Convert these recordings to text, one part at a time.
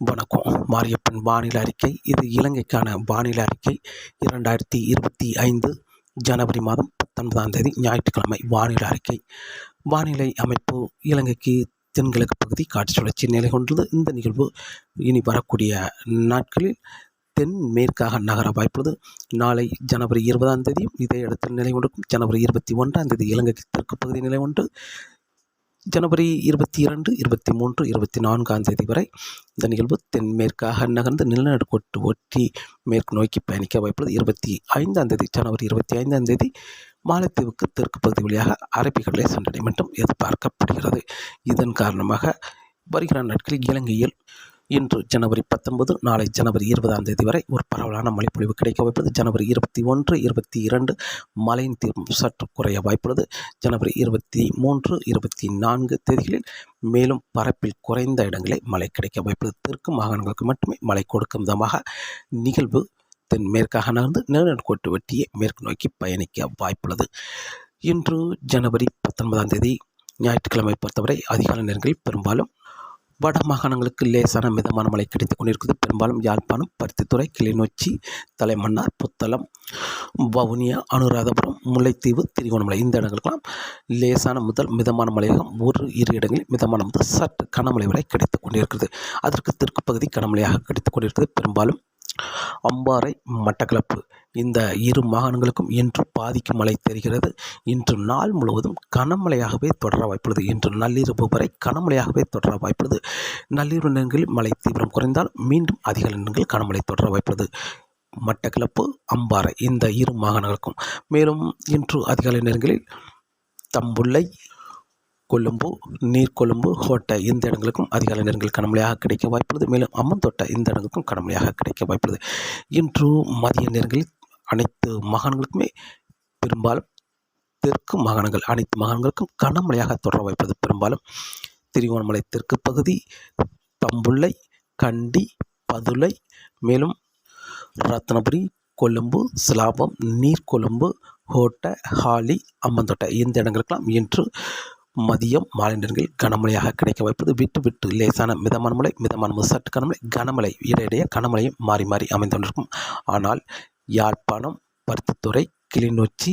வணக்கம். மாரியப்பன் வானிலை அறிக்கை. இது இலங்கைக்கான வானிலை அறிக்கை. 2025 ஜனவரி மாதம் 19ஆம் தேதி ஞாயிற்றுக்கிழமை வானிலை அறிக்கை. வானிலை அமைப்பு இலங்கைக்கு தென்கிழக்கு பகுதி காற்று சுழற்சி நிலை கொண்டுள்ளது. இந்த நிகழ்வு இனி வரக்கூடிய நாட்களில் தென் மேற்காக நகர வாய்ப்புள்ளது. நாளை ஜனவரி 20ஆம் தேதியும் இதே இடத்தில் நிலை கொண்டிருக்கும். ஜனவரி 21ஆம் தேதி இலங்கைக்கு தெற்கு பகுதி நிலை கொண்டு ஜனவரி 22, 23, 24ஆம் தேதி வரை இந்த நிகழ்வு தென்மேற்காக நகர்ந்து நிலநடுக்கோட்டு ஒட்டி மேற்கு நோக்கி பயணிக்க வாய்ப்புள்ளது. 25ஆம் தேதி ஜனவரி 25ஆம் தேதி மாலத்தீவுக்கு தெற்கு பகுதி வழியாக அரபிக்கடலை சென்றடையும் என்றும் எதிர்பார்க்கப்படுகிறது. இதன் காரணமாக வருகிற நாட்களில் இலங்கையில் இன்று ஜனவரி 19, நாளை ஜனவரி 20ஆம் தேதி வரை ஒரு பரவலான மழைப்பொழிவு கிடைக்க வாய்ப்புள்ளது. ஜனவரி 21, 22 மழையின் தீவிரம் சற்று குறைய வாய்ப்புள்ளது. ஜனவரி 23, 24 தேதிகளில் மேலும் பரப்பில் குறைந்த இடங்களில் மழை கிடைக்க வாய்ப்புள்ளது. தெற்கு மாகாணங்களுக்கு மட்டுமே மழை கொடுக்கும் விதமாக நிகழ்வு தென்மேற்காக நகர்ந்து நிலநடுக்கோட்டு வெட்டியே மேற்கு நோக்கி பயணிக்க வாய்ப்புள்ளது. இன்று ஜனவரி 19ஆம் தேதி ஞாயிற்றுக்கிழமை பொறுத்தவரை அதிகாலை நேரங்களில் பெரும்பாலும் வட மாகாணங்களுக்கு லேசான மிதமான மழை கிடைத்துக் கொண்டிருக்கிறது. பெரும்பாலும் யாழ்ப்பாணம், பருத்தித்துறை, கிளிநொச்சி, தலைமன்னார், புத்தளம், வவுனியா, அனுராதபுரம், முல்லைத்தீவு, திரிகோணமலை இந்த இடங்களுக்கெல்லாம் லேசான முதல் மிதமான மழையாக ஒரு இரு இடங்களில் மிதமான முதல் சற்று கனமழை வரை கிடைத்துக் கொண்டிருக்கிறது. அதற்கு தெற்கு பகுதி கனமழையாக கிடைத்துக் கொண்டிருக்கிறது. பெரும்பாலும் அம்பாறை, மட்டக்களப்பு இந்த இரு மாகாணங்களுக்கும் இன்று பாதிக்கும் மழை தெரிகிறது. இன்று நாள் முழுவதும் கனமழையாகவே தொடர வாய்ப்புள்ளது. இன்று நள்ளிரவு வரை கனமழையாகவே தொடர வாய்ப்புள்ளது. நள்ளிரவு நேரங்களில் மழை தீவிரம் குறைந்தால் மீண்டும் அதிக நேரங்களில் கனமழை தொடர வாய்ப்புள்ளது. மட்டக்களப்பு, அம்பாறை இந்த இரு மாகாணங்களுக்கும். மேலும் இன்று அதிகாலை நேரங்களில் தம்புள்ளை, கொழும்பு, நீர்கொழும்பு, கோட்டை இந்த இடங்களுக்கும் அதிகாலை நேரங்களில் கனமழையாக கிடைக்க வாய்ப்புள்ளது. மேலும் அம்மந்தோட்டை இந்த இடங்களுக்கும் கனமழையாக கிடைக்க வாய்ப்புள்ளது. இன்று மதிய நேரங்களில் அனைத்து மாகாணங்களுக்குமே பெரும்பாலும் தெற்கு மாகாணங்கள் அனைத்து மாகாணங்களுக்கும் கனமழையாக தொடர வாய்ப்புள்ளது. பெரும்பாலும் திரிகோணமலை தெற்கு பகுதி, தம்புள்ளை, கண்டி, பதுளை, மேலும் ரத்னபுரி, கொழும்பு, சிலாபம், நீர்கொழும்பு, கோட்டை, ஹாலி, அம்மந்தோட்டை இந்த இடங்களுக்கெல்லாம் இன்று மதியம் மாலை நேரங்களில் கனமழையாக கிடைக்க வாய்ப்பது. விட்டு விட்டு லேசான மிதமான மழை, மிதமான சற்று கனமழை, கனமழை இடையிடையே கனமழையும் மாறி மாறி அமைந்து கொண்டிருக்கும். ஆனால் யாழ்ப்பாணம், பருத்தித்துறை, கிளிநொச்சி,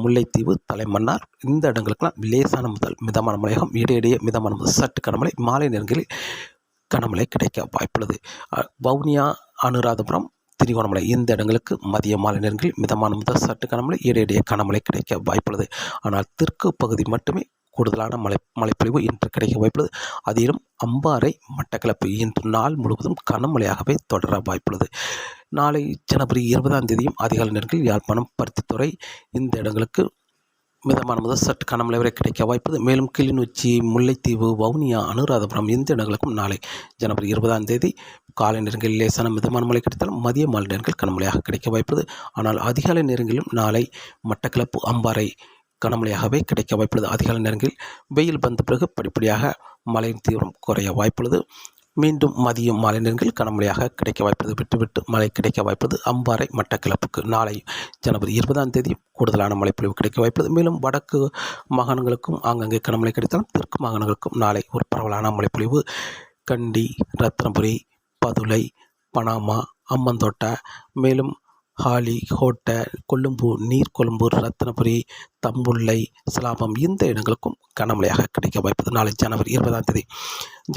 முல்லைத்தீவு, தலைமன்னார் இந்த இடங்களுக்கெல்லாம் லேசான முதல் மிதமான மழையாகும். இடையிடையே மிதமான முதல் சற்று கனமழை, மாலை நேரங்களில் கனமழை கிடைக்க வாய்ப்புள்ளது. வவுனியா, அனுராதபுரம், திரிகோணமலை இந்த இடங்களுக்கு மதிய மாலை நேரங்களில் மிதமான முதல் சற்று கனமழை, இடையிடையே கனமழை கிடைக்க வாய்ப்புள்ளது. ஆனால் தெற்கு பகுதி மட்டுமே கூடுதலான மழைப்பொழிவு இன்று கிடைக்க வாய்ப்புள்ளது. அதிலும் அம்பாறை, மட்டக்களப்பு இன்று நாள் முழுவதும் கனமழையாகவே தொடர வாய்ப்புள்ளது. நாளை ஜனவரி 20ஆம் தேதியும் அதிகாலை நேரங்களில் யாழ்ப்பாணம், பருத்தித்துறை இந்த இடங்களுக்கு மிதமான முதல் சற்று கனமழை வரை கிடைக்க வாய்ப்புள்ளது. மேலும் கிளிநொச்சி, முல்லைத்தீவு, வவுனியா, அனுராதபுரம் இந்த இடங்களுக்கும் நாளை ஜனவரி 20ஆம் தேதி காலை நேரங்களில் லேசான மிதமான மழை கிடைத்தாலும் மதிய மாலை நேரங்கள் கனமழையாக கிடைக்க வாய்ப்புள்ளது. ஆனால் அதிகாலை நேரங்களிலும் நாளை மட்டக்களப்பு, அம்பாறை கனமழையாகவே கிடைக்க வாய்ப்புள்ளது. அதிகாலை நேரங்களில் வெயில் வந்த பிறகு படிப்படியாக மழையின் தீவிரம் குறைய வாய்ப்புள்ளது. மீண்டும் மதியம் மாலை நேரங்களில் கனமழையாக கிடைக்க வாய்ப்புள்ளது. விட்டு விட்டு மழை கிடைக்க வாய்ப்புள்ளது. அம்பாறை, மட்டக்களப்புக்கு நாளை ஜனவரி 20ஆம் தேதி கூடுதலான மழைப்பொழிவு கிடைக்க வாய்ப்புள்ளது. மேலும் வடக்கு மாகாணங்களுக்கும் ஆங்காங்கே கனமழை கிடைத்தாலும் தெற்கு மாகாணங்களுக்கும் நாளை ஒரு பரவலான மழைப்பொழிவு. கண்டி, ரத்னபுரி, பதுளை, பனாமா, அம்மந்தோட்டை, மேலும் ஹாலி, கோட்டை, கொழும்பு, நீர்கொழும்பு, ரத்னபுரி, தம்புள்ளை, சிலாபம் இந்த இடங்களுக்கும் கனமழையாக கிடைக்க வாய்ப்புள்ளது. நாளை ஜனவரி 20ஆம் தேதி.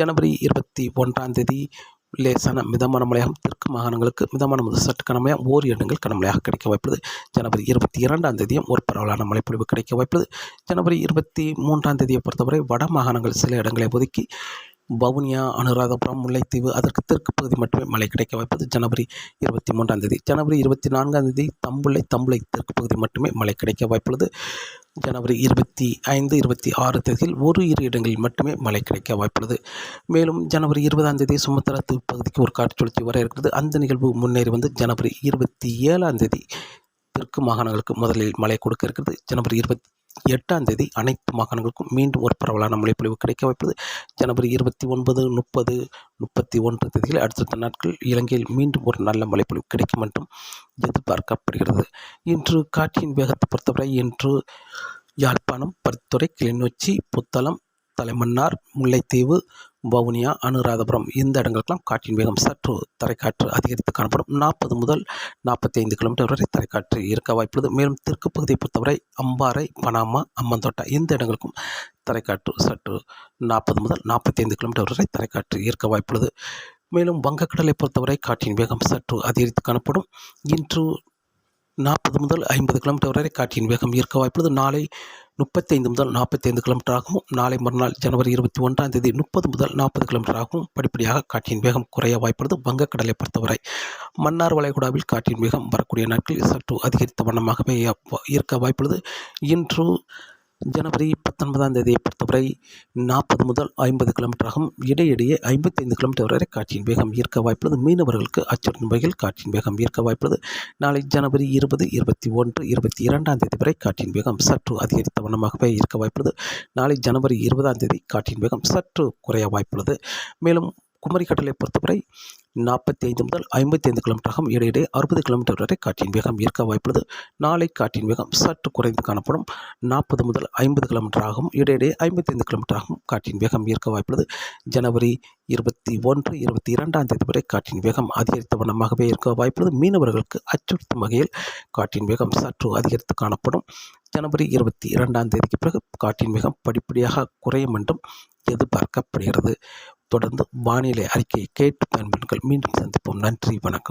ஜனவரி 21ஆம் தேதி லேசான மிதமான மழையாகும். தெற்கு மாகாணங்களுக்கு மிதமான முதல் சற்று கனமழையாக ஓரிரு இடங்கள் கனமழையாக கிடைக்க வாய்ப்புள்ளது. ஜனவரி 22ஆம் தேதியும் ஒரு பரவலான மழைப்பொழிவு கிடைக்க வாய்ப்புள்ளது. ஜனவரி 23ஆம் தேதியை பொறுத்தவரை வட மாகாணங்கள் சில இடங்களை ஒதுக்கி வவுனியா, அனுராதபுரம், முல்லைத்தீவு அதற்கு தெற்கு பகுதி மட்டுமே மழை கிடைக்க வாய்ப்பது. ஜனவரி 23ஆம் தேதி. ஜனவரி 24ஆம் தேதி தம்புள்ளை தெற்கு பகுதி மட்டுமே மழை கிடைக்க வாய்ப்புள்ளது. ஜனவரி 25, 26 தேதியில் ஒரு இரு இடங்களில் மட்டுமே மழை கிடைக்க வாய்ப்புள்ளது. மேலும் ஜனவரி 20ஆம் தேதி சுமத்ரா தீவு பகுதிக்கு ஒரு காற்று சுழற்சி வர இருக்கிறது. அந்த நிகழ்வு முன்னேறி வந்து ஜனவரி 27ஆம் தேதி தெற்கு மாகாணங்களுக்கு முதலில் மழை கொடுக்க இருக்கிறது. ஜனவரி 28ஆம் தேதி அனைத்து மாகாணங்களுக்கும் மீண்டும் ஒரு பரவலான மழைப்பொழிவு கிடைக்க வாய்ப்புள்ளது. ஜனவரி 29, 30, 31 தேதியில் அடுத்த நாட்கள் இலங்கையில் மீண்டும் ஒரு நல்ல மழைப்பொழிவு கிடைக்கும் என்றும் எதிர்பார்க்கப்படுகிறது. இன்று காற்றின் வேகத்தை பொறுத்தவரை இன்று யாழ்ப்பாணம், பருத்தித்துறை, கிளிநொச்சி, புத்தளம், தலைமன்னார், முல்லைத்தீவு, வவுனியா, அனுராதபுரம் இந்த இடங்களுக்கெல்லாம் காற்றின் வேகம் சற்று தரைக்காற்று அதிகரித்து காணப்படும். 40 முதல் 45 கிலோமீட்டர் வரை தரைக்காற்று இருக்க வாய்ப்புள்ளது. மேலும் தெற்கு பகுதியை பொறுத்தவரை அம்பாறை, பனாமா, அம்மந்தோட்டா இந்த இடங்களுக்கும் தரைக்காற்று சற்று 40 முதல் 45 கிலோமீட்டர் வரை தரைக்காற்று இருக்க வாய்ப்புள்ளது. மேலும் வங்கக்கடலை பொறுத்தவரை காற்றின் வேகம் சற்று அதிகரித்து காணப்படும். இன்று 40 முதல் 50 கிலோமீட்டர் வரை காற்றின் வேகம் இருக்க வாய்ப்புள்ளது. நாளை 35 முதல் 45 கிலோமீட்டராகவும், நாளை மறுநாள் ஜனவரி 21ஆம் தேதி 30 முதல் 40 கிலோமீட்டராகவும் படிப்படியாக காற்றின் வேகம் குறைய வாய்ப்புள்ளது. வங்கக்கடலை பொறுத்தவரை மன்னார் வளைகுடாவில் காற்றின் வேகம் வரக்கூடிய நாட்களில் சற்று அதிகரித்த வண்ணமாகவே இருக்க வாய்ப்புள்ளது. இன்று ஜனவரி 19ஆம் தேதியை பொறுத்தவரை 40 முதல் 50 கிலோமீட்டராகவும், இடையிடையே 55 கிலோமீட்டர் வரை காற்றின் வேகம் இருக்க வாய்ப்புள்ளது. மீனவர்களுக்கு அச்சுறுத்தும் வகையில் காற்றின் வேகம் இருக்க வாய்ப்புள்ளது. நாளை ஜனவரி 20, 21, 22ஆம் தேதி வரை காற்றின் வேகம் சற்று அதிகரித்த வண்ணமாகவே இருக்க வாய்ப்புள்ளது. நாளை ஜனவரி 20ஆம் தேதி காற்றின் வேகம் சற்று குறைய வாய்ப்புள்ளது. மேலும் குமரி கடலை பொறுத்தவரை 45 முதல் 55 கிலோமீட்டராகவும், இடையிடையே 60 கிலோமீட்டர் வரை காற்றின் வேகம் இருக்க வாய்ப்புள்ளது. நாளை காற்றின் வேகம் சற்று குறைந்து காணப்படும். 40 முதல் 50 கிலோமீட்டராகவும், இடையிடையே 55 கிலோமீட்டராகவும் காற்றின் வேகம் இருக்க வாய்ப்புள்ளது. ஜனவரி 21, 22ஆம் தேதி வரை காற்றின் வேகம் அதிகரித்த வண்ணமாகவே இருக்க வாய்ப்புள்ளது. மீனவர்களுக்கு அச்சுறுத்தும் வகையில் காற்றின் வேகம் சற்று அதிகரித்து காணப்படும். ஜனவரி 22ஆம் தேதிக்கு பிறகு காற்றின் வேகம் படிப்படியாக குறையும் என்றும் எதிர்பார்க்கப்படுகிறது. தொடர்ந்து வானிலை அறிக்கையை கேட்டு பயன்பெறுங்கள். மீண்டும் சந்திப்போம். நன்றி, வணக்கம்.